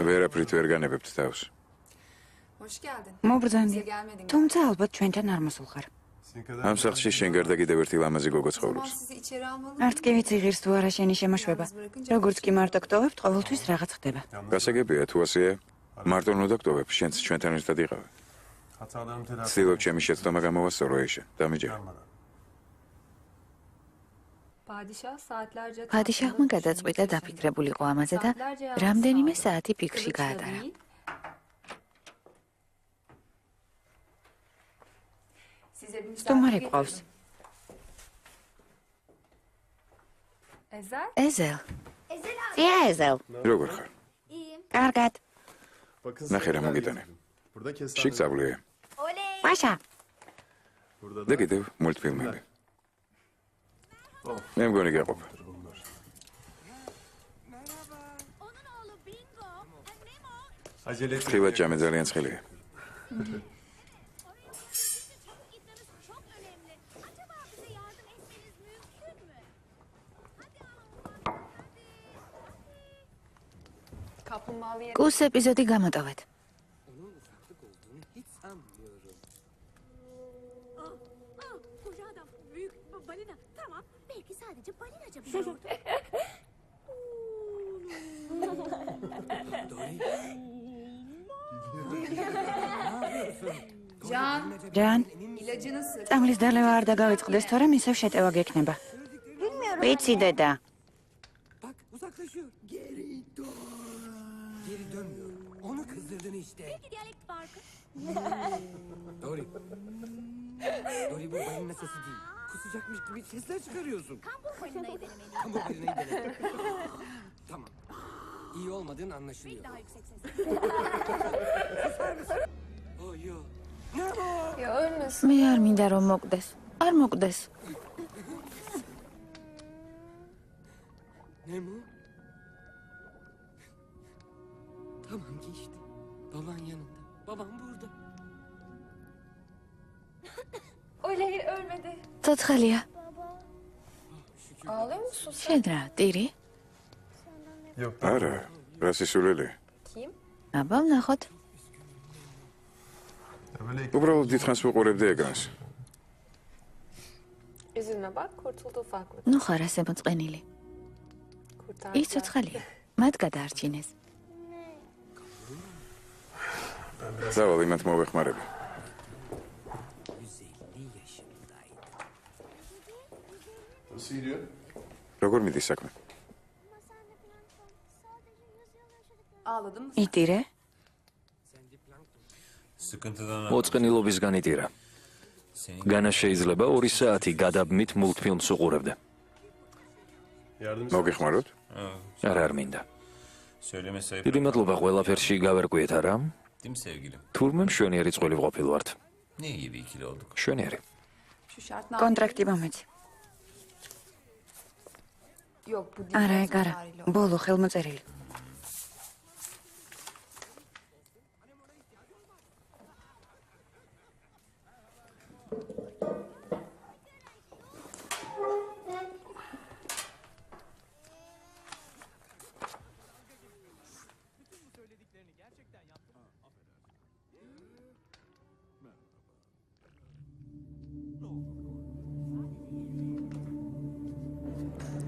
ვერაფრით ვერ განებებთ თავს. მობრძანდი. თუმცა ალბათ ჩვენთან არ მოსულხარ. ამ სახლში შენ გარდა კიდევ ერთი ლამაზი გოგო ცხოვრობს. არც კი ვიცი ღირს თუ არა შენი შემოშვება. როგორც კი მარტო გტოვებთ, ყოველთვის რაღაც ხდება. გასაგებია თუ ასეა, მარტო უნდა გტოვებ, შენც ჩვენთან ერთად იყავ. ცდილობ ჩემი შეცდომა გამოვასწორო ეშა, დამიჯერე. პადიშაჰმა გადაწყვიტა დაფიქრებულიყო ამაზე და რამდენიმე საათი ფიქრში გაატარა. სტუმარი გყავს. ეზელ. ეზელ. როგორ ხარ? კარგად. ნახე რა მოგიტანე. შიგ წავლია. მაშა. და კიდევ მულტფილმები. მე მგონი გეყოფ. ხილად ჭამე ძალიან ცხელია. კუს ეპიზოდი გამოტოვეთ. ჯან, წამლის დალევა არ დაგავიწყდეს, თორემ ისევ შეტევა გექნება. ვიცი დედა. Dori. Dori bu balina sesi değil. Kusacakmış gibi sesler çıkarıyorsun. Kambur balinayı denemeliyim. Kambur balinayı dene. Tamam. İyi olmadığın anlaşılıyor. Daha yüksek ses. Susar mısın? Oh yo. Ne bu? Ya ölmesin. მე არ მინდა რომ მოკდეს. არ მოკდეს. Ne bu? Tamam geçti. Baban yanında. Babam burada. Oley ölmedi. ცოცხალია. Ağlıyor musun sen? შენ რა, ტირი? არა, რა სისულელი. Kim? აბა ვნახოთ. უბრალოდ დიდხანს ვუყურებდი ეკრანს. Üzülme bak kurtuldu ufaklık. ნუ ხარ ასე მოწყენილი. ის ცოცხალია. მათ გადაარჩინეს. ზავალ იმათ მოვეხმარები. 150 yaşındaydı. როგორ მიდის საქმე? Ağladın mı? იტირე? მოწყენილობისგან იტირა. განა შეიძლება 2 საათი გადაბმით მულტფილმს უყურებდა. მოგეხმაროთ? არ მინდა. დიდი მადლობა ყველაფერში გავერკვიეთ არა? თურმე მშვენიერი წყვილი ვყოფილ ვართ. მშვენიერი. Şu şartla. კონტრაქტი მომეცი. Yok bu değil. არა, ეგ არა. ბოლო ხელმოწერილი.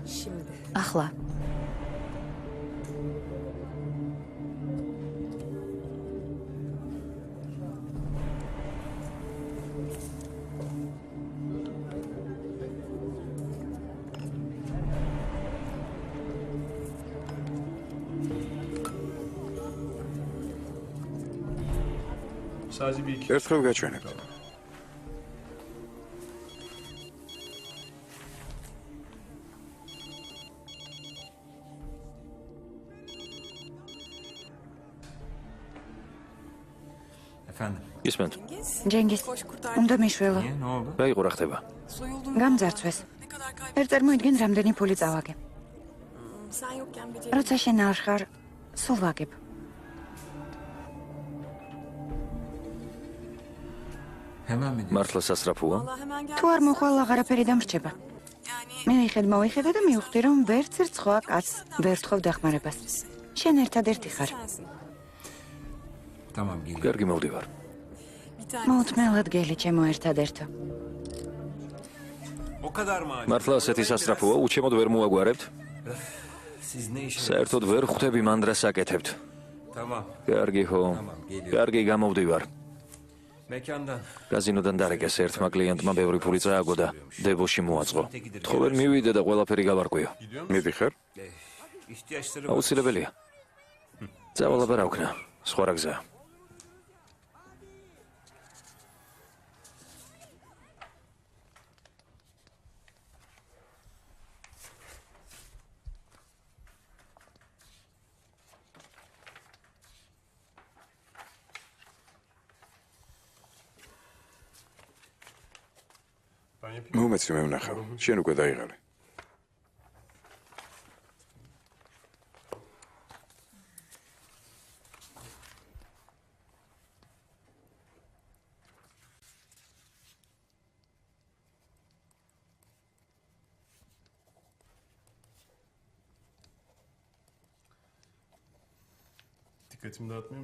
Şimdi. ახლა. ერთხელ გაჩვენებთ. ისმენთ. ჯენგის. უნდა მეშველო. რა იყო რა ხდება? გამძარცვეს. ერთ წარმოიდგენ რამდენი ფული წავაგე. როცა შენ არ ხარ, სულ ვაგებ. მართლა სასწრაფოა? თუ არ მოხვალ აღარაფერი დამრჩება. მე ვიხედ მოვიხედე და მივხვდი რომ ვერც ერთ სხვა კაცს ვერ თხოვ დახმარებას. შენ ერთადერთი ხარ. კარგი, მოვდივარ. მოუთმელად გელი ჩემო ერთადერთო. მართლა ასეთი სასწრაფოა, უჩემოდ ვერ მოაგვარებთ? საერთოდ ვერ ხვდები მანდრას აკეთებთ. კარგი ხო, კარგი გამოვდივარ. კაზინოდან დარეკეს ერთმა კლიენტმა ბევრი ფული წააგო და დებოში მოაწყო. თხოვენ მივიდე და ყველაფერი გავარკვიო. მიდიხარ? აუცილებელია. წავალ რა ვქნა, სხვა რა გზაა. მომეცი მე ვნახავ. შენ უკვე დაიღალე.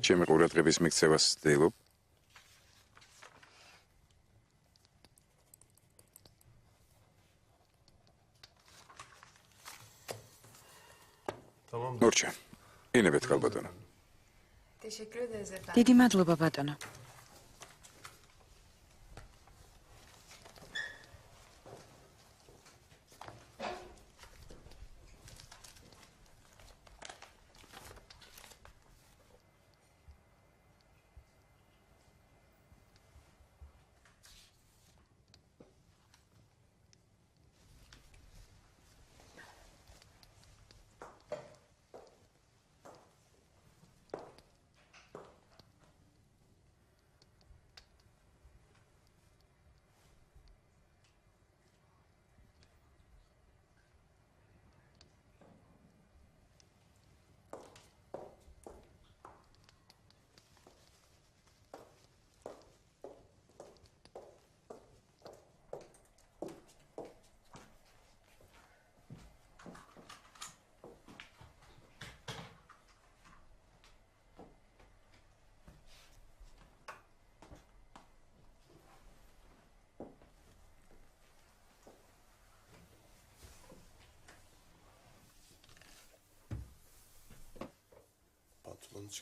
ჩემი ყურადღების მიქცევას ვცდილობ. მორჩა, ინებეთ ქალბატონო. დიდი მადლობა ბატონო.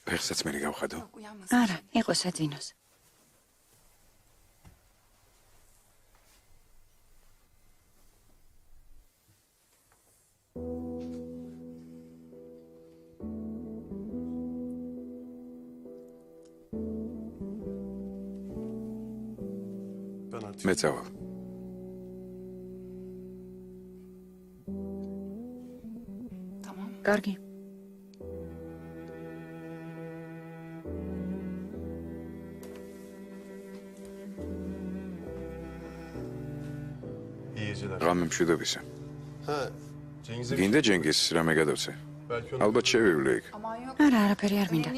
ფეხსაც მე გავხადო. არა, იყო საძინოს. მე წავალ. კარგი. ღამე მშვიდობისა. გინდა ჯენგის რამე გადავცე? ალბათ შევივლე იქ. არა, არაფერი არ მინდა.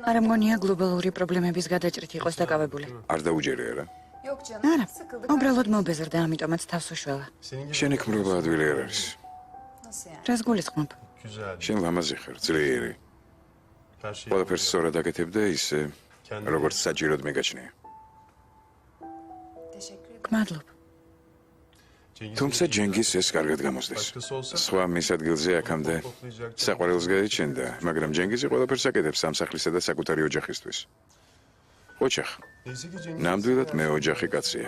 არა მგონია გლობალური პრობლემების გადაჭრით იყოს დაკავებული. არ დაუჯერე არა? არა, უბრალოდ მობეზრდა, ამიტომაც თავს უშველა. შენი ქმრობა ადვილი არ არის. რას გულისხმობ? შენ ლამაზი ხარ, ძლიერი. ყველაფერს სწორად აკეთებ და ისე, როგორც საჭიროდ მეგაჩნია. გმადლობ. თუმცა ჯენგის ეს კარგად გამოსდეს. სხვა მის ადგილზე აქამდე საყვარელს გაიჩენდა, მაგრამ ჯენგიზი ყველაფერს აკეთებს სამსახლისა და საკუთარი ოჯახისთვის. ოჯახ. ნამდვილად მე ოჯახი კაცია.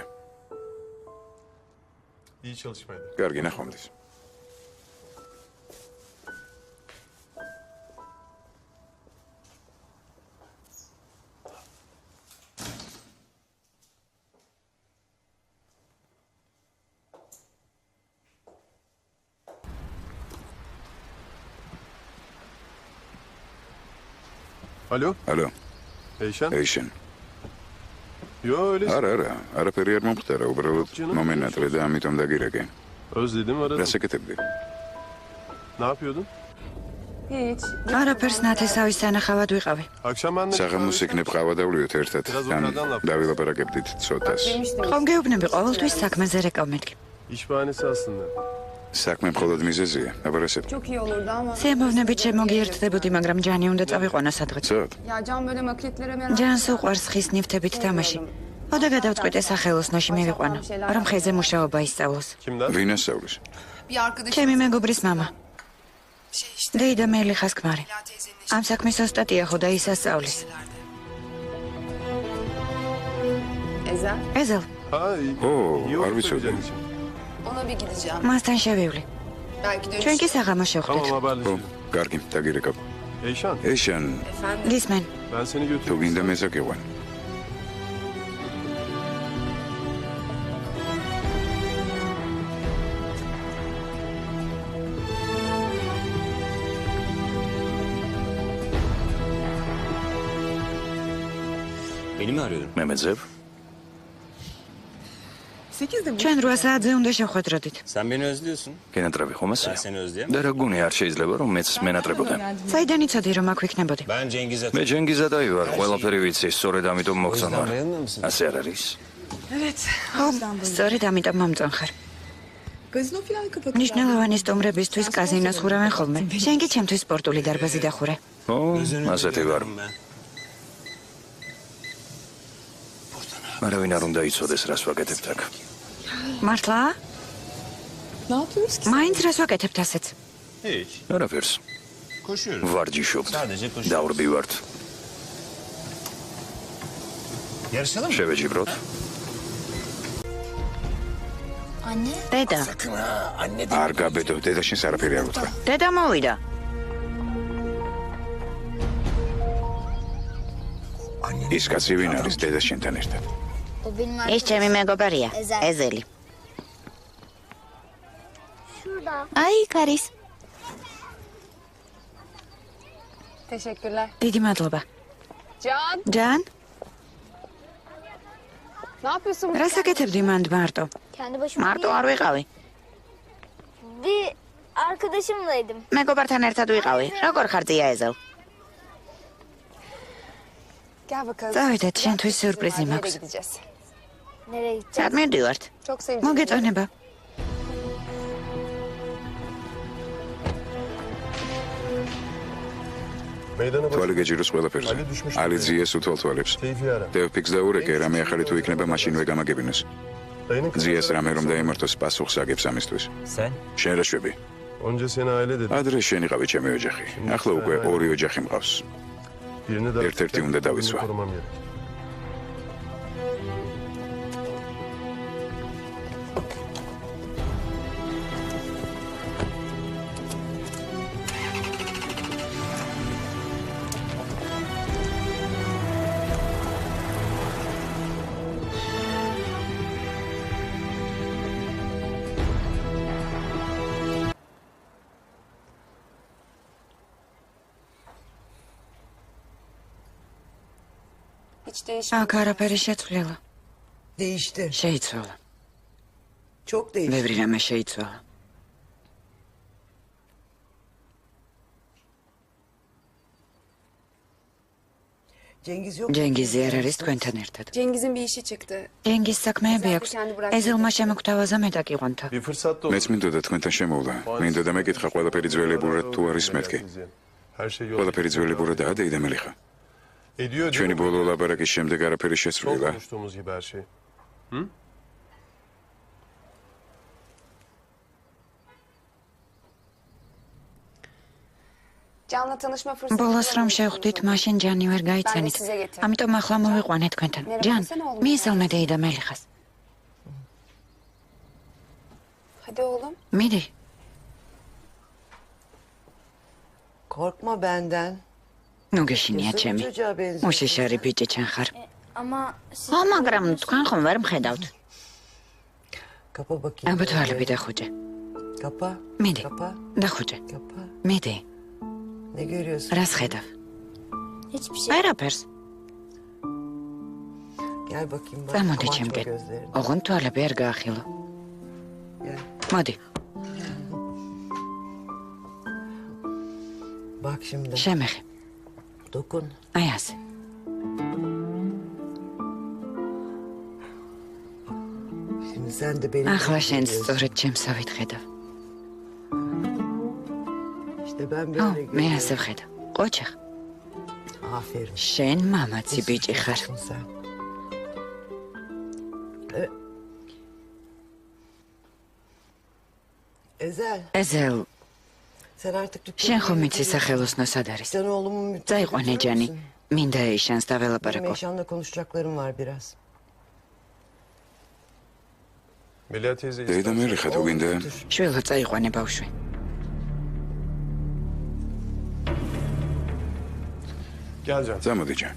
კარგი, ნახვამდის. Alo? Alo, Eyşan? Eyşen. Yo öyle. არა, არაფერი არ მომხდარა, უბრალოდ მომენატრე და ამიტომ დაგირეკე. Özledim aradım. რას ეკეთებდი? Ne yapıyordun? Hiç. არაფერს ნათესავის სანახავად ვიყავი. Akşam ben de... საღამოს იქნებ ყავა დავლიოთ ერთად. ან დავილაპარაკებდით ცოტას. ხომ გეუბნები ყოველთვის საქმეზე რეკავ მეთქი. İş bahanesi aslında. საქმე მხოლოდ მიზეზია, აბა ესეთ. Çok iyi olurdu ama. სიამოვნებით შემოგიერთდებოდი, მაგრამ ჯანი უნდა წავიყვანა სადღაც. ცოტ. Ya Can böyle makletlere merak. ჯანს უყვარს ხის ნივთებით თამაში. ოდა გადავწყვიტე სახელოსნოში მივიყვანო, რომ ხეზე მუშაობა ისწავლოს. Kimden? ვინ ასწავლის? Bir arkadaşım. ჩემი მეგობრის მამა. დეიდა მელიხას ქმარი. ამ საქმის ოსტატია ხო და ის ასწავლის. Ezel. ეზელ, Ha, iyi. ო, İyi არ oldu ვიცოდი. söyleyeceğin için. Ona bir gideceğim. მასთან შევივლი. Belki dönüş. ჩვენ კი საღამო შევხვდით. Tamam ო, haberleşelim. კარგი, დაგირეკავ. Eyşan, ეშან, Efendim. გისმენ, ben seni თუ götüreyim. გინდა მეზაკევან. Beni mi arıyordun? მე მეძებ? ჩვენ 8 საათზე უნდა შევხვედროდით. Sen beni özlüyorsun. გენატრები ხომ Ben ასე? seni özleyemem. და რა გონი არ შეიძლება რომ მეც მენატრებოდე. საიდან იცოდი რომ აქ ვიქნებოდი? Ben Cengiz'e... მე ჯენგიზადაი ვარ, ყველაფერი vicი, სწორედ ამიტომ O yüzden მოგწონვარ. bayılmıyor musun? ასე არ არის? ხო, სწორედ ამიტომ მომწონხარ. ნიშნულოვანი სტუმრებისთვის კაზინოს ხურავენ ხოლმე. შენ კი ჩემთვის სპორტული დარბაზი დახურე. ო, ასეთი ვარ. Ben. არავინ არ უნდა იცოდეს, რას ვაკეთებთ აქ. მართლა? მაინც რას ვაკეთებთ ასეც? Hiç. არაფერს. Koşuyorum. ვარჯიშობთ. Sadece koşuyorum. დავრბივართ. Yarışalım mı? შევეჯიბროთ. დედა, არ გაბედო, დედაშენს არაფერი არ უთხრა. დედა მოვიდა. ის კაცი ვინ არის დედაშენთან ერთად? ის ჩემი მეგობარია, ეზელი. აი, იქ არის. Teşekkürler. დიდი მადლობა. Can. ჯან, Ne yapıyorsun? რას აკეთებდი მანდ მარტო? Kendi başıma მარტო არ ვიყავი. bir arkadaşımlaydım. მეგობართან ერთად ვიყავი. როგორ ხარ ძია ეზელ? Gel bakalım. წავიდეთ, შენთვის სიურპრიზი Nereye მაქვს. gideceğiz? Nereye gideceğiz? სად მივდივართ? Çok sevdim. მოგეწონება. Meydana თვალი bak. გეჯიროს ყველაფერზე. ალი დუშმიშ ალი ძიეს უთვალ თვალებს. Keyfi ara. დევფიქს დაურეკე, რამე ახალი თუ იქნება, მაშინვე გამაგებინოს. Dayının kızı. ძიეს რამე რომ დაემართოს პასუხს აგებს ამისთვის. Sen? შენ რა შვები? Onca sene aile dedi. ადრე შენ იყავი ჩემი ოჯახი. ახლა უკვე ორი ოჯახი მყავს. Birini de ერთ-ერთი უნდა დავიცვა. korumam gerek. Hiç değişmedi. აქ არაფერი შეცვლილა. Değişti. შეიცვალა. Çok değişti. ბევრი რამე შეიცვალა. Cengiz yok. ჯენგიზი არ არის თქვენთან ერთად. Cengiz'in bir işi çıktı. ჯენგის საქმეები აქვს. ეზელმა შემოგთავაზა მე დაკიყვანთა. Bir fırsat da მეც მინდოდა თქვენთან შემოვლა. მინდოდა მეკითხა ყველაფერი ძველებურად თუ არის მეთქი. Her şey yol. ყველაფერი ძველებურადაა და იდა მელიხა. Ediyor değil ჩვენი mi? ბოლო ლაპარაკის შემდეგ არაფერი Son შეცვლილა. konuştuğumuz gibi her şey. Can'la tanışma fırsatı. ბოლოს რომ შევხვდით, მაშინ ჯანი ვერ გაიცანით. ამიტომ ახლა მოვიყვანე თქვენთან. ჯან, მიესალმე დეიდა მელიხას. Hadi oğlum. მიდი. Korkma benden. ნუ გეშინია ჩემი. Çocuğa benziyor. უშიშარი ბიჭი ჩან ხარ. Ama siz ხო, მაგრამ თქვენ ხომ ვერ მხედავთ. Kapa bakayım. აბა თვალები დახუჭე. Kapa. მიდი. Kapa. დახუჭე. Kapa. მიდი. Ne görüyorsun? რას ხედავ? hiçbir şey. ვერაფერს. Gel bakayım bak. წამოდი Açma ჩემკენ. gözlerini. ოღონდ თვალები არ გაახილო. Gel. მოდი, Bak şimdi. შემეხი. Dokun. აი ასე. Şimdi sen de benim. ახლა შენ სწორედ ჩემსავით ხედავ. მე ასე ვხედავ. ყოჩახ. Aferin. შენ მამაცი ბიჭი ხარ. Sen. Ezel, ეზელ, sen artık dükkanı... შენ ხომ იცი სახელოსნო სად არის? Sen oğlumun წაიყვანე ჯანი. მინდა ეიშანს Benim დაველაპარაკო. Eşan'la konuşacaklarım var biraz. Melia teyze დედა მერიხა თუ გინდა შვილო წაიყვანე ბავშვი. Gel Can. წამოდი ჯან.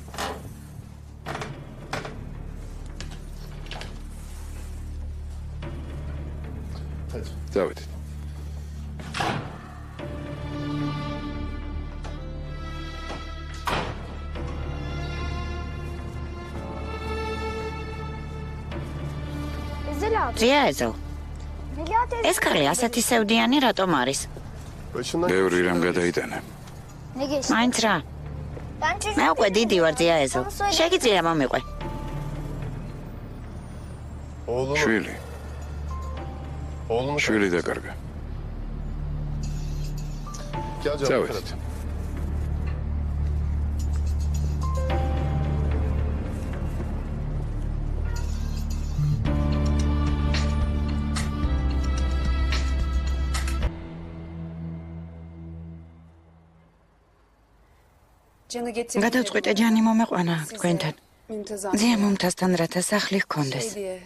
Hadi. წავედით. Ezel abi. ძია ეზელ. Melia teyze. ეს ქალი ასეთი სევდიანი რატომ არის? Başından ბევრი რამ გადაიტანა. Ne geçti? მაინც რა? Ben çocuk მე უკვე დიდი ვარ ძია ეზელ. Bana söyle. შეგიძლია მომიყვე. oğlunu, შვილი, oğlunu შვილი დაკარგა. Gel Can. წავედით. Canı getirdim. გადაწყვიტე ჯანი მომეყვანა თქვენთან. Müntazam. ძია მომთასთან რათა სახლი ჰქონდეს. Şey diye.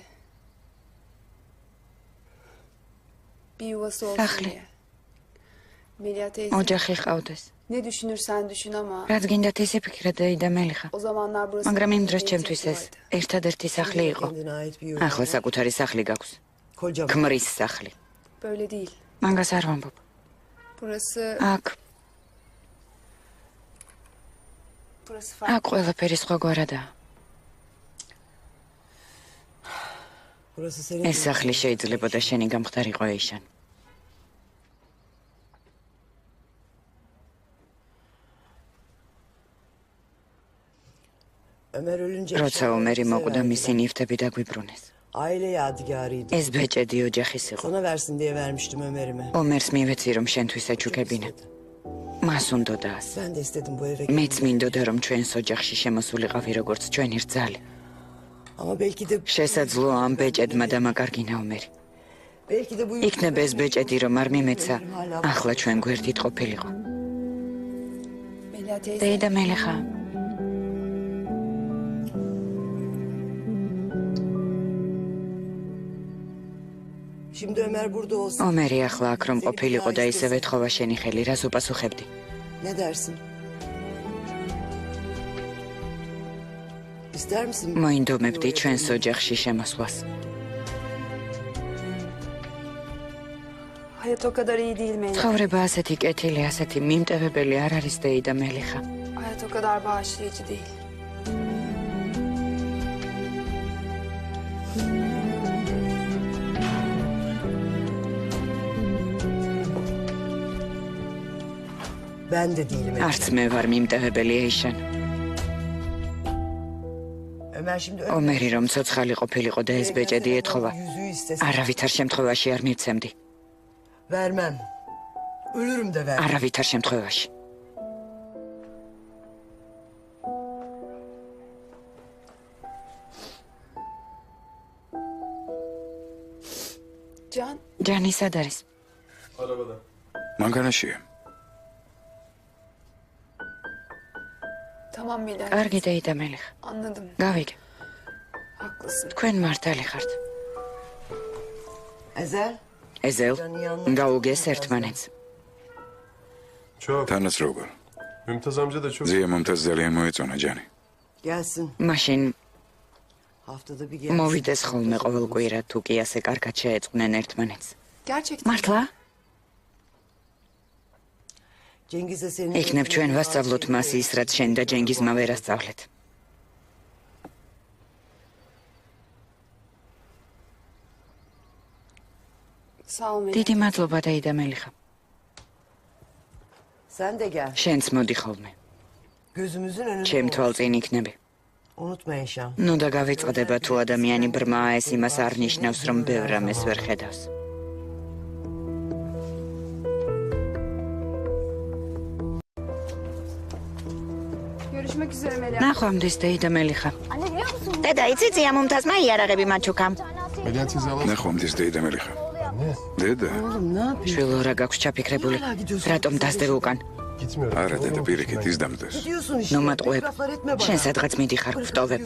Bir yuvası olsun Sahli. diye. Melia teyze. ოჯახი ყავდეს. Ne düşünürsen düşün ama რაც გინდათ ისე ფიქრე და მელიხა. o zamanlar burası... მაგრამ იმ დროს benim ჩემთვის tek ეს vardı. ერთადერთი სახლი იყო. Kendine ait bir yol. ახლა საკუთარი სახლი გაქვს. Kocaman. ქმრის სახლი. Böyle değil. მაგას არ ვამბობ. Burası... აქ Burası farklı. აქ ყველაფერი სხვაგვარადაა. Burası senin... ეს სახლი შეიძლებოდა შენი გამხდარიყო ეიშან. Ömer ölünce... როცა ომერი მოკვდა, მისი ნივთები დაგვიბრუნეს. Aile yadigarıydı. ეს ბეჭედი ოჯახის იყო. Sana versin diye vermiştim Ömer'ime. ომერს მივეცი რომ შენთვის ეჩუქებინა. მას უნდოდა ასე. Ben de istedim bu eve მეც მინდოდა რომ ჩვენს ოჯახში შემოსულიყავი როგორც ჩვენი რძალი. Ama belki de... შესაძლოა ამ ბეჭედმა დამაკარგინა ომერი. Belki de bu... იქნება ეს ბეჭედი რომ არ მიმეცა, ახლა ჩვენ გვერდით ყოფილიყო. Melia teyze. დეიდა მელიხა, Şimdi Ömer burada olsa ომერი ახლა აქ რომ ყოფილიყო და ისევე თხოვა შენი ხელი, რას უპასუხებდი? ne dersin? İster misin? მოინდომებდი ჩვენს ოჯახში შემოსვლას. Hayat o kadar iyi değil Melia. ცხოვრება ასეთი კეთილი, ასეთი მიმტევებელი არ არის დეიდა მელიხა. Hayat o kadar bağışlayıcı değil. Ben de değilim. არც მე ვარ მიმტევებელი ეიშან. Ömer şimdi ომერი რომ ცოცხალი ყოფილიყო და ეს ბეჭედი ეთხოვა, yüzüğü istesin. არავითარ შემთხვევაში არ მივცემდი. Vermem. Ölürüm de vermem. არავითარ შემთხვევაში. Can, ჯანი სად არის? Arabada. მანქანაშია. tamam Melia. კარგი დეიდა მელიხა. Anladım. გავიგე. Haklısın. თქვენ მართალი ხართ. Ezel. ეზელ, გაუგეს ერთმანეთს. Çok. თანაც როგორ. Mümtaz amca da çok. ზია მომთას ძალიან მოეწონა ჯანი. Gelsin. მაშინ Haftada bir gelsin. მოვიდეს ხოლმე ყოველ კვირა თუ კი ასე კარგად შეეწყვნენ ერთმანეთს. Gerçekten. მართლა? Cengiz'e senin... იქნებ ჩვენ ვასწავლოთ მას ის, რაც შენ და ჯენგიზმა ვერ ასწავლეთ. Sağ ol Melia. დიდი მადლობა დეიდა მელიხა. Sen de gel. შენც მოდი ხოლმე. Gözümüzün önünde ჩემ ol. თვალწინ იქნები. Unutma Eşan. ნუ და გავიწყდება თუ ადამიანი ბრმაა, ეს იმას არ ნიშნავს, რომ ბევრ რამეს ვერ ხედავს. Görüşmek üzere Melia. ნახვამდის დეიდა მელიხა. Anne biliyor musun? დედა იცი ამომთასმა იარაღები მაჩუკამ. Melihat teyze alalım. ნახვამდის დეიდა მელიხა. დედა, Oğlum ne yapıyorsun? შვილო რა გაქვს ჩაფიქრებული? რატომ დასდევ უკან? Gitmiyorum. არა დედა პირიქით ის დამდეს. Gidiyorsun işte. ნუ მატყუებ. Laflar etme bana. შენ სადღაც მიდიხარ, ვტოვებ.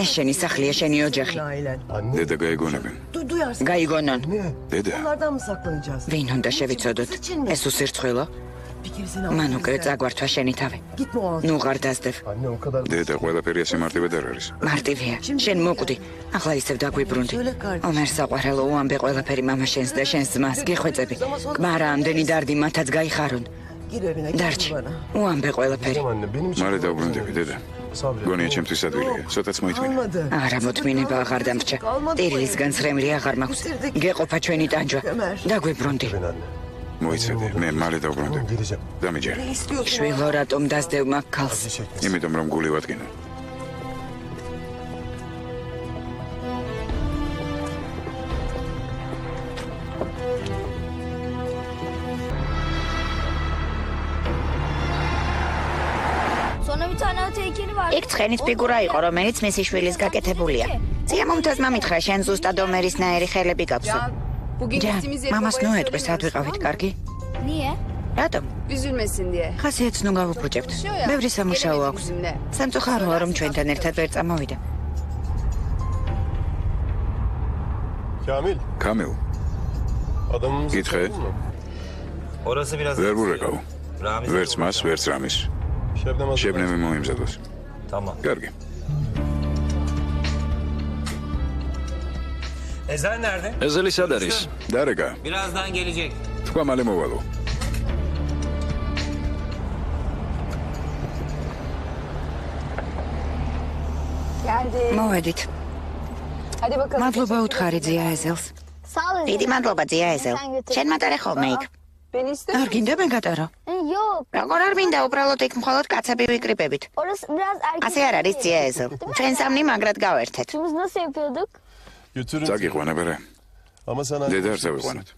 ეს შენი სახლია, შენი ოჯახი. Ailen. დედა გაიგონებენ. Duyarsın. გაიგონონ. Ne? დედა, Onlardan mı saklanacağız? ვინ უნდა შევიცოდოთ? ეს უსირცხვილო? Bir kere seni მან aldım უკვე sen. წაგვართვა შენი თავი. Gitme o an. ნუ ღარ დასდევ. Anne o kadar. დედა ყველაფერი ასე მარტივად არ არის. მარტივია. შენ მოკვდი. ახლა ისევ დაგვიბრუნდი. ომერ საყვარელო უამბე ყველაფერი მამა შენს და შენს ძმას გიხვეწები. კმარა ამდენი დარდი მათაც გაიხარონ. Gir evine. დარჩი. Gitme bana. უამბე ყველაფერი. Anne benim için. მალე დავბრუნდები დედა. Sabret. გონია ჩემთვის ადვილია. ცოტაც მოითმინე. Almadı. არა მოთმინება აღარ დამრჩა. ტირილის განცრემლი აღარ მაქვს. გეყოფა ჩვენი ტანჯვა. დაგვიბრუნდი. Ben anne. მოიცადე, მე მალე Tamam დავბრუნდები. geleceğim. დამიჯერე. Ne istiyorsun? შვილო რატომ დასდევ მაგ ქალს? Acı çekmesin. იმიტომ რომ გული ვადგინო. Sonra bir tane atı heykeli var. იქ ცხენის ფიგურა იყო, რომელიც მისი შვილის გაკეთებულია. სიამომთასმა მითხრა, შენ ზუსტად ომერისნაირი ხელები გაქვს. Can, bugün ჯან, gittiğimiz yeri მამას babaya ნუ ეტყვის, სად ვიყავით, söylemiyoruz, კარგი? Niye? რატომ? Üzülmesin diye. ხასიათს ნუ გავუფუჭებთ. Çalışıyor ya, ბევრი სამუშაო gelemedi აქვს. bizimle. სამწუხაროა, რომ ჩვენთან ერთად ვერ წამოვიდა. Kamil. კამილ, Adamımızı Git, tanıdın mı? Orası biraz... ვერ ვურეკავ. Ramiz ვერც მას, ვერც რამის. Şebnem hazır. შებნემი მოიმზადოს. Tamam. კარგი. Ezel nerede? ეზელი სად არის? დარეკა, Birazdan gelecek. თქვა მალე მოვალო. Geldi. მოვედით. Hadi bakalım. მადლობა უთხარი ძია ეზელს. Sağ ol. დიდი მადლობა ძია ეზელ. შენ matare ხოლმე იქ. Beni არ istemiyor. გინდა მე გატარო? Yok. როგორ არ მინდა უბრალოდ იქ მხოლოდ კაცები ვიკრიბებით. Orası biraz erkek. ასე არ არის ძია ეზელ. ჩვენ სამნი მაგრად გავერთეთ. Biz nasıl yapıyorduk? Götürürüz. წაგიყვანა ბერე. Ama sen დედა არ წავიყვანოთ.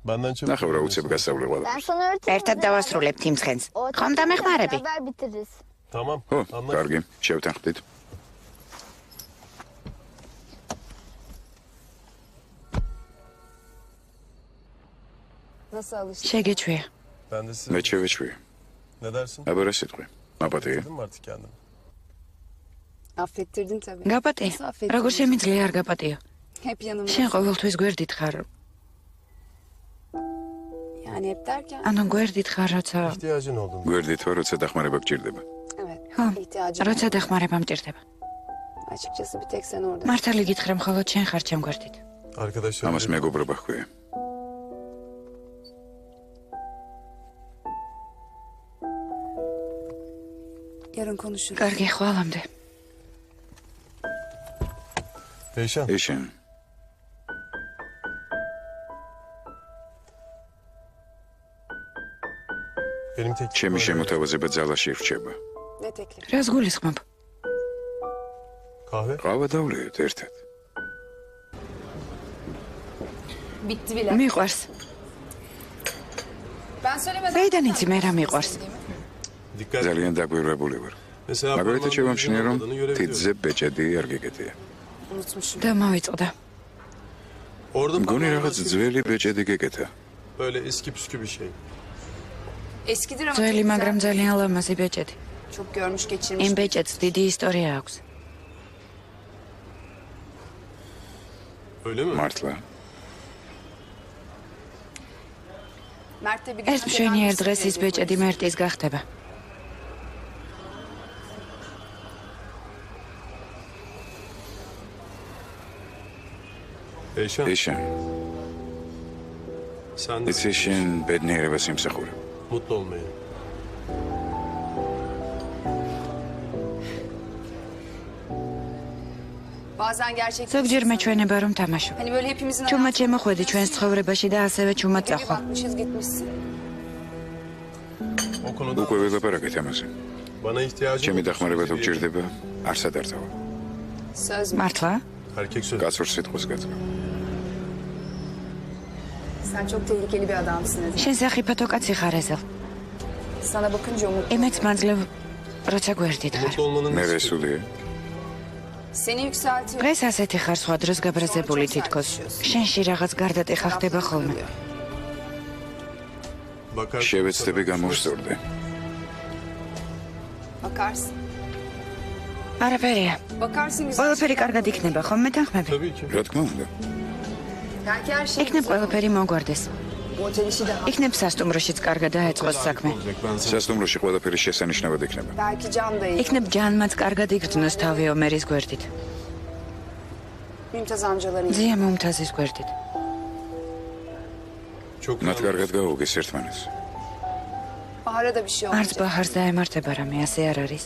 Benden çok. ნახევ რა უცებ გასავლე ყველა. Ben sana öğreteyim. ერთად დავასრულებთ იმ ცხენს. ხომ დამეხმარები? Beraber bitiririz. Tamam. ხო, Anlaştık. კარგი, შევთანხმდით. Nasıl alıştı? შეგეჩვია. Ben de size. მე შევეჩვი. Ne dersin? აბა რა სიტყვი? აპატია. Dedim mi artık kendimi? Affettirdin tabii. გაპატი. Nasıl affettirdin? როგორ შემიძლია არ გაპატიო? Hep yanımda. შენ ყოველთვის გვერდით ხარ. Yani hep derken. ანუ გვერდით ხარ, როცა İhtiyacın olduğunu. გვერდით ვარ, როცა დახმარება გჭირდება. Evet. ხო, İhtiyacım როცა var. დახმარება მჭირდება. Açıkçası bir tek sen orada. მართალი გითხრა, მხოლოდ შენ ხარ ჩემ გვერდით. Arkadaşlar. ამას მეგობრობა ჰქვია. Yarın konuşuruz. კარგი, ხვალამდე. Eyşan. ეშენ, Benim tek. ჩემი შემოთავაზება ძალაში რჩება. Ne teklif? რას გულისხმობ? Kahve. ყავა დავლევთ ერთად. Bitti bile. მიყვარს. Ben söylemeden. Beyden იცი მე რა მიყვარს. Dikkat. ძალიან დაგვირვებული ვარ. Mesela მაგალითად შევამჩნიე, რომ olmadığını görebiliyorum. თითზე ბეჭედი არ გეკეთია. Unutmuşum. და მოვიწყდა. Orada მგონი რაღაც ძველი ბეჭედი გეკეთა. Böyle eski püskü bir şey. Eskidir ama ძველი, çok მაგრამ güzel. ძალიან ლამაზი ბეჭედი. Çok görmüş geçirmiş. იმ ბეჭედს დიდი ისტორია აქვს. Öyle mi? მართლა. Mert de bir gün ერთ მშვენიერ დღეს ის ბეჭედი მერტის გახდება. Eyşan. ეშენ, Sen de იცი შენ ბედნიერებას იმსახურებ. mutlu olmayı. Bazen gerçekten. ზოგჯერ მეჩვენება რომ თამაშობ. Hani böyle hepimizin ჩუმად შემოხვედი ჩვენს ცხოვრებაში და ასევე ჩუმად bir წახვალ. bakmışız gitmişsin. O konuda უკვე ველაპარაკეთ ამაზე. bana ihtiyacın ჩემი olursa დახმარება თუ bizi გჭირდება, არ სადართავ. Söz mü? მართლა? Erkek sözü. კაცურ სიტყვას გაწვა. Sen çok tehlikeli bir adamsın Ezel. შენ სახიფათო კაცი ხარ ეზელ. Sana bakınca umut. იმეც მაძლევ როცა გვერდით ხარ. Mutlu olmanın მე riski. რესულია? Seni yükseltiyor. დღეს ასეთი ხარ სხვა დროს გაბრაზებული თითქოს. შენში რაღაც გარდატეხა ხდება ხოლმე. Bakarsın, შევეცდები გამოვსწორდე. Bakarsın. არაფერია. Bakarsın güzel. ყველაფერი კარგად იქნება, ხომ მეთანხმები? Tabii ki. რა თქმა უნდა. Belki her şey იქნებ ყველაფერი მოგვარდეს. otel işi de. იქნებ სასტუმროშიც კარგად დაეწყოს საქმე. Olacak, ben sana სასტუმროში ყველაფერი შესანიშნავად იქნება. Belki can da iyi. იქნებ ჯანმაც კარგად იგრძნოს თავი ომერის გვერდით. Mümtaz amcaların. ძია მომთაზის გვერდით. çok მათ კარგად გაუგეს ერთმანეთს. Bahar'a da bir şey არც olmayacak. ბაჰარს დაემართება რამე, ასე არ არის.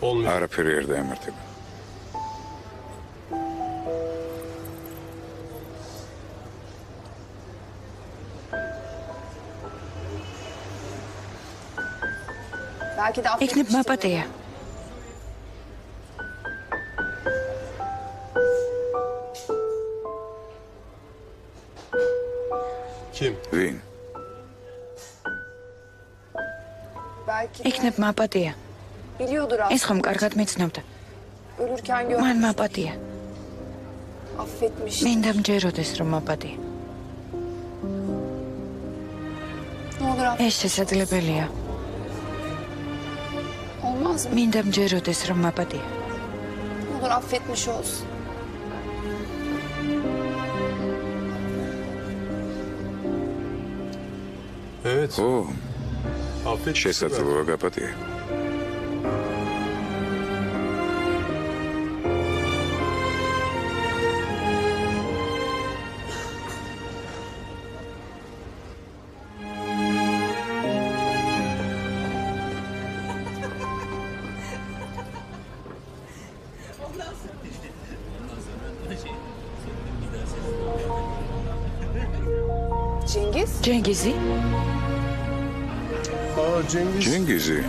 olmuyor. არაფერი არ დაემართება. Belki de იქნებ affetmiştir. მაპატია. Kim? ვინ? Belki იქნებ მაპატია. biliyordur ეს aslında. ხომ კარგად მეცნობდა. Ölürken მან görmüş. მაპატია. Affetmiş. მინდა მჯეროდეს რომ მაპატია. Ne olur affet. ეს შესაძლებელია. Olmaz mı? მინდა მჯეროდეს რომ მაპატია. Ne olur affetmiş olsun. Evet. ო, Affet. შესაძლოა გაპატია. Cengiz. ჯენგიზი? Aa Cengiz. ჯენგიზი.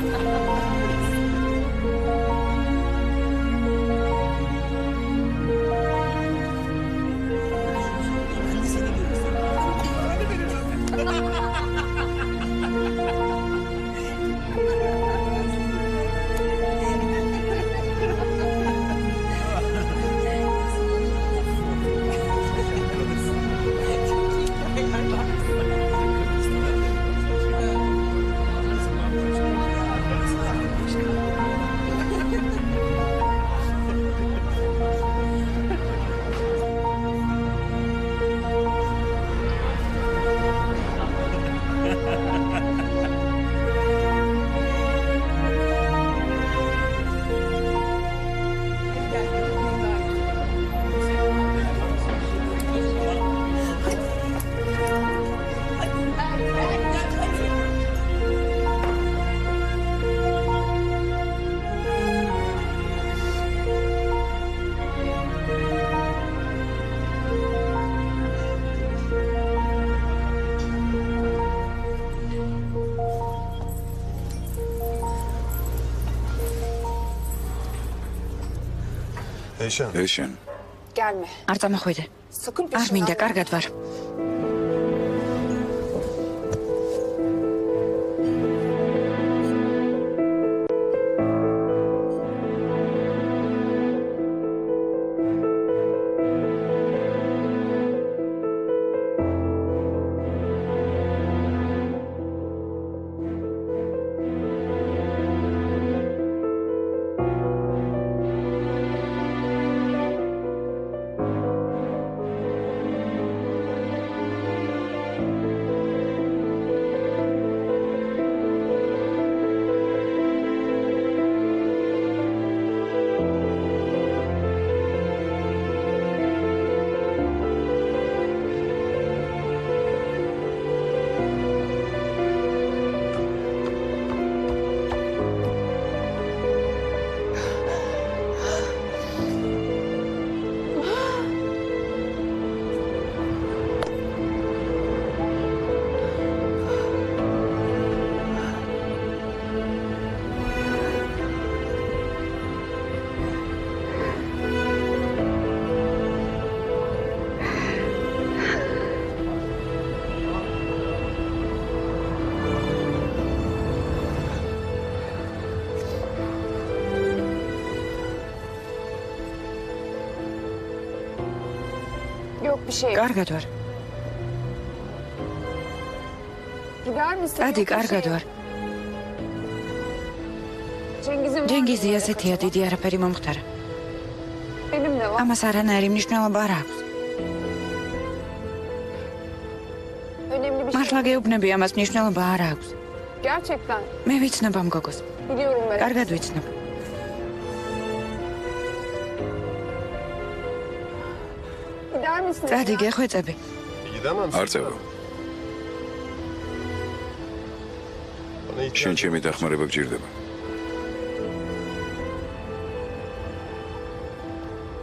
Eyşan. ეშენ, Gelme. არ წამოხვიდე. Sakın არ peşimden მინდა, gelme. კარგად ვარ. bir şey. კარგად ვარ. Gider misin? დადი, Yok bir კარგად şey. ვარ. Cengiz'in var. ჯენგიზი ასეთია, დიდი არაფერი მომხდარა. Benim de var. ამას არანაირი მნიშვნელობა არ აქვს. Önemli bir şey. მართლა გეუბნები, ამას მნიშვნელობა არ აქვს. Gerçekten. მე ვიცნობ ამ გოგოს. Biliyorum ben. კარგად ვიცნობ. Gider misin? დადი, გეხვეწები. Gidemem. არ წევო. Bana ikna შენ ჩემი დახმარება გჭირდება.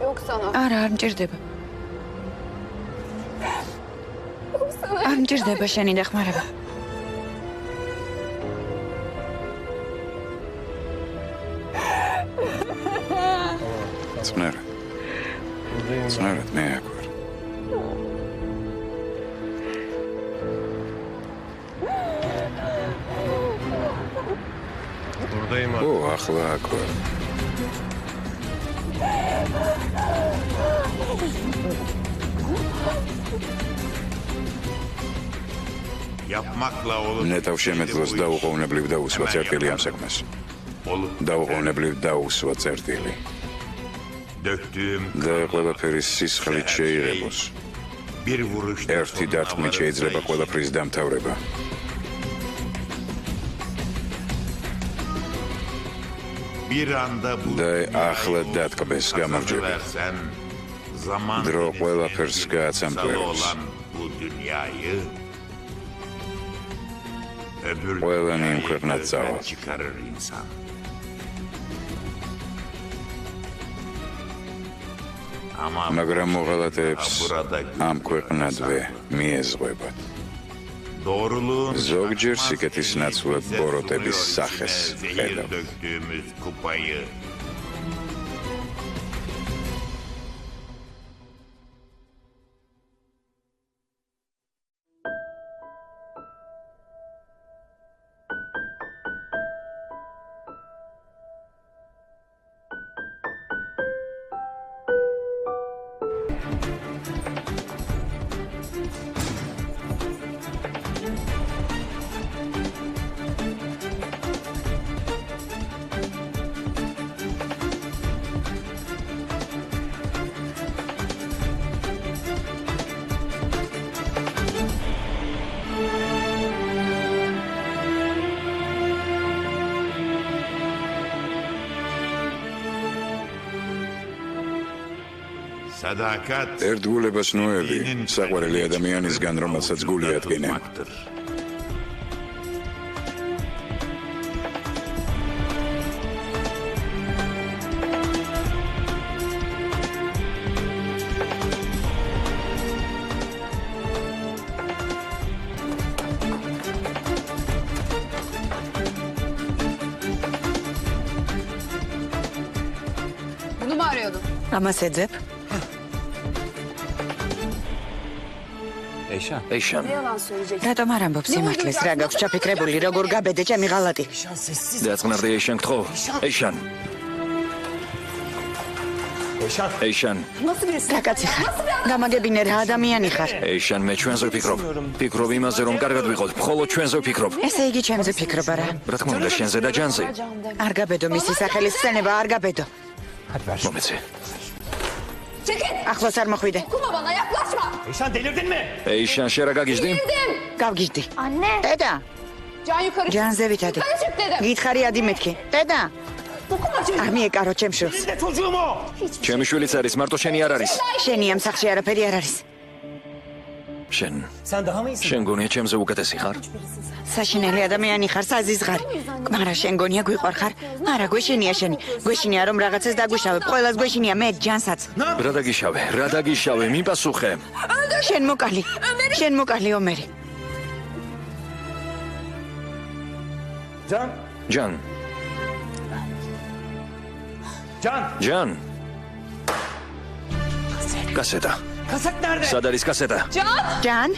Yok sana. არა, არ მჭირდება. Yok sana. არ მჭირდება შენი დახმარება. Წნერად. buradayım. წნერად მე აქ ვარ. Buradayım abi. ო, ახლა აქ ვარ. Yapmakla olur. ნეტავ შემეძლოს დაუყოვნებლივ დაუსვა წერტილი ამ საქმეს. Olup დაუყოვნებლივ დაუსვა წერტილი. döktüğüm და ყველაფერი სისხლით შეიღებოს. bir vuruşta ერთი დარტყმით შეიძლება ყველაფრის დამთავრება. bir anda bu და ახლა დატკბეს გამარჯვება. versen zaman Dro denizlerinde ყველაფერს გააცამფლებს. olan bu dünyayı öbür ყველანი dünyayı იმ ქვეყნად gözden წავალ. çıkarır insan. Ama მაგრამ მოღალატეებს burada ამ ქვეყნადვე მიეზღვებათ. doğruluğun ზოგჯერ şaşmaz სიკეთის eli ნაცვლად bize ბოროტების sunuyor სახეს içine ხედავ. zehir döktüğümüz kupayı. Sadakat ერთგულებას ნოელი dinin საყვარელი ადამიანისგან, რომელსაც გული ადგენენ. tutmaktır. Bunu mu arıyordun? ამას ეძებ? Eyşan. ეიშან, Ne yalan söyleyeceksin? რატომ არ ამბობ სიმართლეს? რა გაქვს ჩაფიქრებული, როგორ გაბედე ჩემი ღალატი? Eşan sessiz. დაწყნარდი ეიშან გთხოვ. ეიშან, Eşan. ეიშან, Nasıl birisin? რა კაცი ხარ? გამაგებინე რა ადამიანი ხარ? ეიშან, მე ჩვენზე ვფიქრობ. ფიქრობ იმაზე, რომ კარგად ვიყოთ. მხოლოდ ჩვენზე ვფიქრობ. ესე იგი ჩემზე ფიქრობა რა. რა თქმა უნდა, შენზე და ჯანზე. არ გაბედო მისი სახელის სცენება, არ გაბედო. Hadi ver şunu. მომეცე. Çekil! ახლოს არ მოხვიდე. Dokunma bana, yaklaşma! Eşan delirdin mi? ეიშან, შენ რა გაგიჟდი? გავგიჟდი. Anne. დედა, Can yukarı çık. ჯანზე ვითადი. Yukarı çık dedim. გითხარი ადი მეთქი. დედა, Dokunma çocuğa. არ მიეკარო ჩემ შვილს. Benim de çocuğum o. ჩემი შვილიც არის, მარტო შენი არ არის. შენი ამ სახში არაფერი არ არის. შენ, Sen daha mı iyisin? შენ გონია ჩემზე უკეთესი ხარ? საშინელი ადამიანი ხარ, საზიზღარი. მაგრამ შენ გონია გვიყვარ ხარ? არა, გვეშინია შენი. გვეშინია რომ რაღაცას დაგვიშავებ. ყველას გვეშინია მე ჯანსაც. რა დაგიშავე? რა დაგიშავე? მიპასუხე. შენ მოკალი. შენ მოკალი ომერი. Can. ჯან, Can. ჯან. კასეტა. Kaset nerede? სად არის კასეტა? ჯან?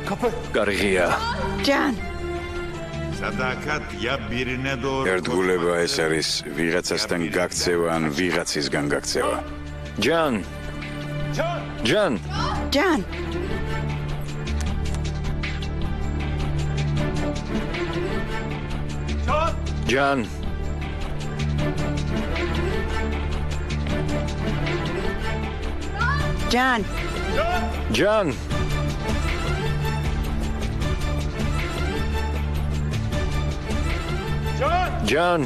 Kapı. კარგია. ჯან. Sadakat ya birine doğru ერთგულება ეს არის ვიღაცასთან გაქცევა ან ვიღაცისგან გაქცევა. ჯან ჯან ჯან ჯან ჯან ჯან ჯან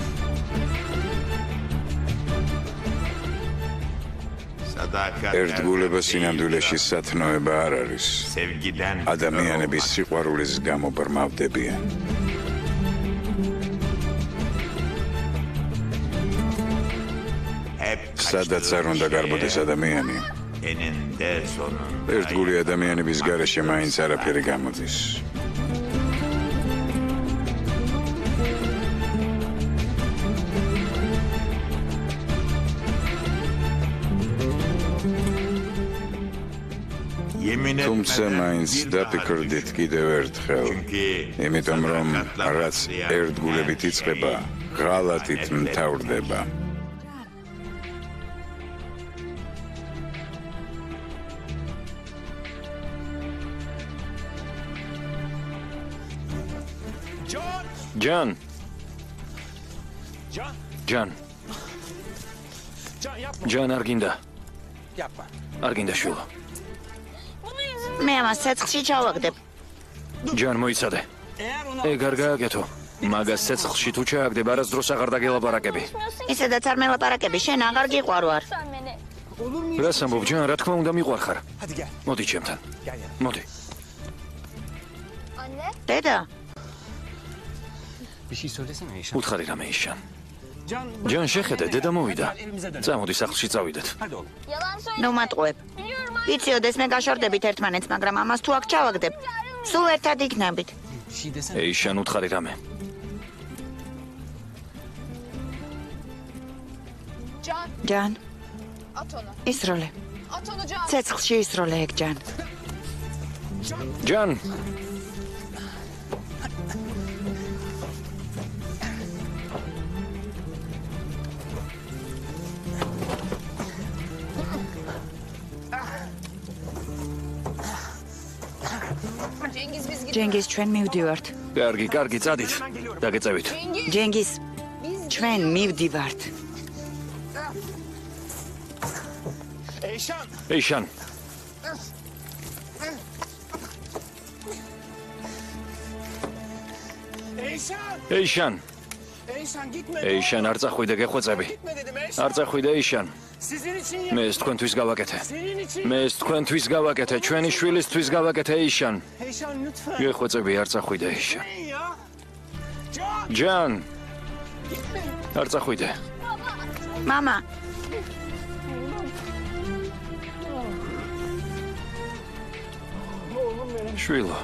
Sadakat ერთგულება სინამდვილეში სათნოება არ არის. sevgiden ადამიანების სიყვარულის გამო ბრმავდებიან. hep სადაც არ უნდა გარბოდეს ადამიანი, eninde sonunda ერთგული ადამიანების გარეშე მაინც არაფერი გამოდის. yemin თუმცა მაინც დაფიქრდით კიდევ ერთხელ, იმიტომ რომ რაც ერთგულებით იწყება, ღალატით მთავრდება. ჯან ჯან ჯან არ გინდა არ გინდა შვილო მე ამას ცეცხლში ჩავაგდებ. ჯან მოიცადე ეგ არ გააკეთო მაგას ცეცხლში თუ ჩააგდებ არასდროს აღარ დაგელაპარაკები ისედაც არ მელაპარაკები, შენ აღარ გიყვარ ვარ. რას ამბობ ჯან რა თქმა უნდა მიყვარხარ მოდი ჩემთან მოდი დედა, Bir şey söylesene Eyşan. უთხარი რამე იშან ჯან შეხედე დედა მოვიდა წამოდი სახლში წავიდეთ Hadi oğlum. ნუ მატყუებ. იციოდეს მე გაშორდებით ერთმანეთს, მაგრამ ამას თუ აქ ჩავაგდებ, სულ ერთად იქნებით. Bir şey desene. იშან უთხარი რამე Can, ჯან, at onu. ისროლე. At onu Can. ცეცხლში ისროლე ეგ ჯან. ჯან Cengiz biz gidiyoruz. ჯენგის ჩვენ მივდივართ. კარგი კარგი წადით დაგეწევით Cengiz. ჯენგის Biz ჩვენ მივდივართ. იშან იშან იშან არ წახვიდე გეხვეწები არ წახვიდე იშან მე ეს თქვენთვის გავაკეთე მე ეს თქვენთვის გავაკეთე ჩვენი შვილისთვის გავაკეთე იშან გეხვეწები არ წახვიდე იშან ჯან არ წახვიდე მამა, შვილო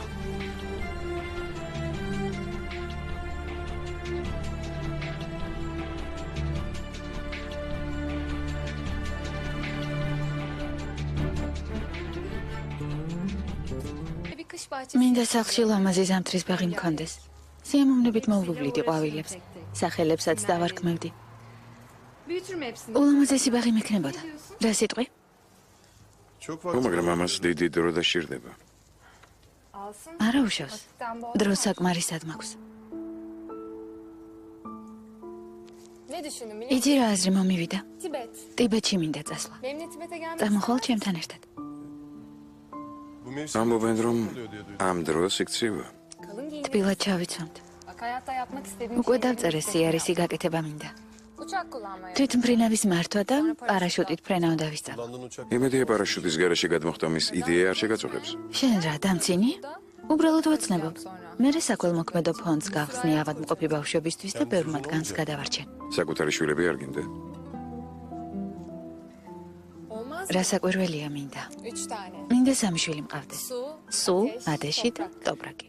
მინდა სახლში ლამაზი ზამთრის ბაღი მქონდეს. სიამოვნებით მოვლუვლიდი ყვავილებს, სახელებსაც დავარქმევდი. ულამაზესი ბაღი მექნებოდა. რა სიტყვი? მაგრამ ამას დიდი დრო დაშირდება. არა უშავს. დრო საკმარისად მაქვს. ne düşündün? იცი რა აზრი მომივიდა? Tibet. ტიბეტში მინდა წასვლა. Benimle Tibet'e gelmek წამოხვალ ჩემთან ერთად. ამბობენ რომ ამ დროს იქცივა. kalın giyinmek. თბილად ჩავიცვამთ. Bak hayatta yapmak istediğim უკვე şeyleri დავწერე სიარისი გაკეთება მინდა. Uçak kullanmayı. თვითმფრინავის მართვა და პარაშუტით ფრენა უნდა ვისწავლო. იმედია პარაშუტის გარეშე გადმოხტომის იდეა არ შეგაწუხებს. შენ რა დამცინი? უბრალოდ ვაცნებობ. მე საკველმოქმედო ფონდს გავხსნი ავადმყოფი ბავშვებისთვის და ბევრ მათგანს გადავარჩენ. საკუთარი შვილები არ გინდა? Olmaz. რასაკვირველია მინდა. 3 tane. მინდა სამი შვილი მყავდეს. Su, სუ, ateş, ადეში და toprak. ტობრაკი.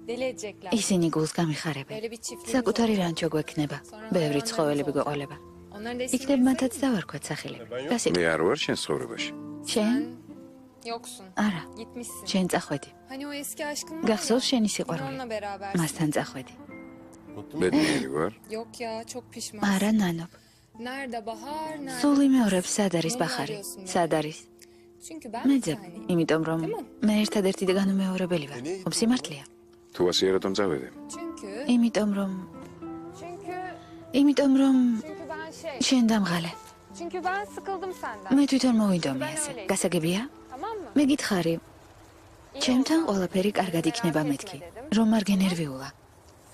Deli edecekler. ისინი გულს გამიხარებენ. Böyle bir çiftliğimiz საკუთარი olacak. რანჩო გვექნება. ბევრი ცხოველები გვეყოლება. Onların da იქნებ isimleri მათაც დავარქვათ სახელები. რა მე სიტყვა? არ ვარ შენ ცხოვრებაში. შენ? yoksun. არა. Gitmişsin. შენ წახვედი. Hani o eski aşkın var გახსოვს ya. შენი Şimdi სიყვარული? onunla beraber. მასთან წახვედი. ბედნიერი ვარ. Yok ya çok pişman. არა, ნანობ. Nerede bahar, nerede? სულ იმეორებს სად არის ბახარი? სად არის? Çünkü ben მე bir ძებ, taneyim. იმიტომ რომ მე ერთადერთი და განუმეორებელი ვარ. ოფსიმართლია. თუ ასე რატომ წავედი? Çünkü იმიტომ რომ ben şey. შენ დამღალე. Çünkü ben sıkıldım senden. მე თვითონ მოვიდომი ასე. გასაგებია? Tamam mı? მე გითხარი, ჩემთან ყველაფერი კარგად იქნება მეთქი, რომ არ გენერვიულა.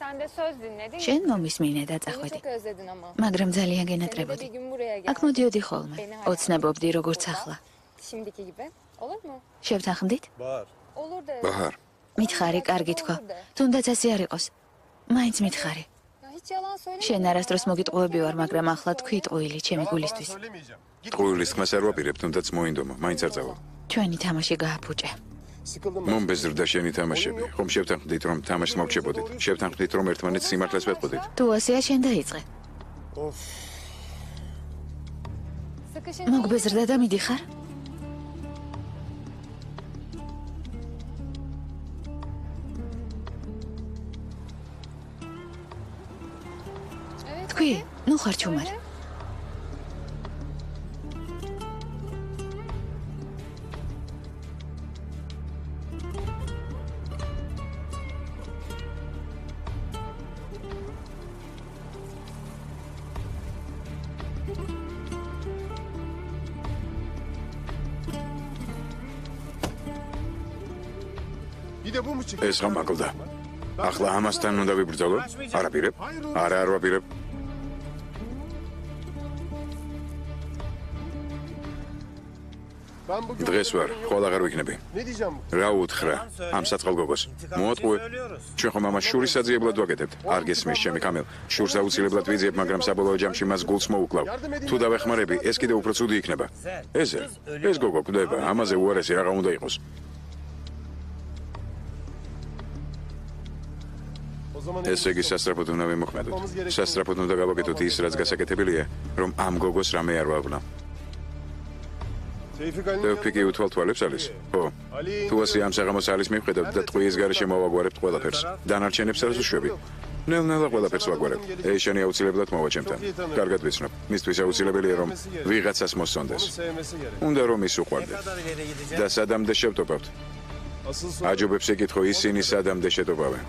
Sen de söz dinledin. შენ მომისმინე და Beni წახვედი. çok özledin ama. მაგრამ ძალიან Sen de გენატრებოდი. bir gün buraya აქ gel. მოდიოდი ხოლმე. ოცნებობდი როგორც ახლა. Şimdiki gibi. Olur mu? შევთანხმდით? Bahar. Olur de. ბაჰარ, მითხარი, კარგი თქვა. თუნდაც ასე არ იყოს. მაინც მითხარი. Ya hiç yalan söyleme. შენ არასდროს მოგიტყუები ვარ, მაგრამ ახლა თქვი ტყუილი ჩემი გულისთვის. Söylemeyeceğim. Git. ტყუილის ხმას არ ვაპირებ, თუნდაც მოინდომა, მაინც არ წავალ. ჩვენი თამაში გააფუჭე. Sıkıldım ben. მომბეზრდა შენი თამაშები. ხომ შევთანხმდით, რომ თამაშს მოვჩებოდით? შევთანხმდით, რომ ერთმანეთს სიმართლეს ვეთყოდით? თუ ასეა, შენ დაიწყე. Of. Sıkışın. მოგბეზრდა და მიდიხარ? Evet. თქვი, ნუ ხარ ჩუმარ. Bir de bu mu çıktı? ეს რა მაკლდა? ახლა ამასთან უნდა ვიბრძოლო? არ აპირებ? არა, არ ვაპირებ. Ben bugün... დღეს ვარ, ხოლ აღარ ვიქნები. Ne diyeceğim? რა უთხრა ამ საწყალ გოგოს? მოატყუე. ჩვენ ხომ ამას შურის საძიებლად ვაკეთებთ. არ გესმის ჩემი კამილ. შურს აუცილებლად ვიძიებ, მაგრამ საბოლოო ჯამში მას გულს მოუკლავ. თუ დავეხმარები, ეს კიდევ უფრო ცუდი იქნება. ეს გოგო კვდება, ამაზე უარესი რაღა უნდა იყოს. O zaman ესე იგი სასწრაფოდ უნდა ვიმოქმედოთ. სასწრაფოდ უნდა გავაკეთოთ ის, რაც გასაკეთებელია, რომ ამ გოგოს რამე არ ვაბნა. Tevfik Ali'nin თევფიკი უთვალთვალებს არის? ხო. თუ ასე ამ საღამოს არის მივხედავთ და ტყუის გარეშე მოვაგვარებთ ყველაფერს. დანარჩენებს რას უშვები? ნელ-ნელა ყველაფერს ვაგვარებთ. ეიშანი აუცილებლად მოვა ჩემთან. კარგად ვიცნობ. მისთვის აუცილებელია რომ ვიღაცას მოსწონდეს. onu sevmesi gerek. უნდა რომ ის უყვარდეთ. kadar ileri gideceğim? და სადამდე შევტოპავთ? Asıl sorun აჯობებს ეკითხო ისინი სადამდე შეტოპავენ.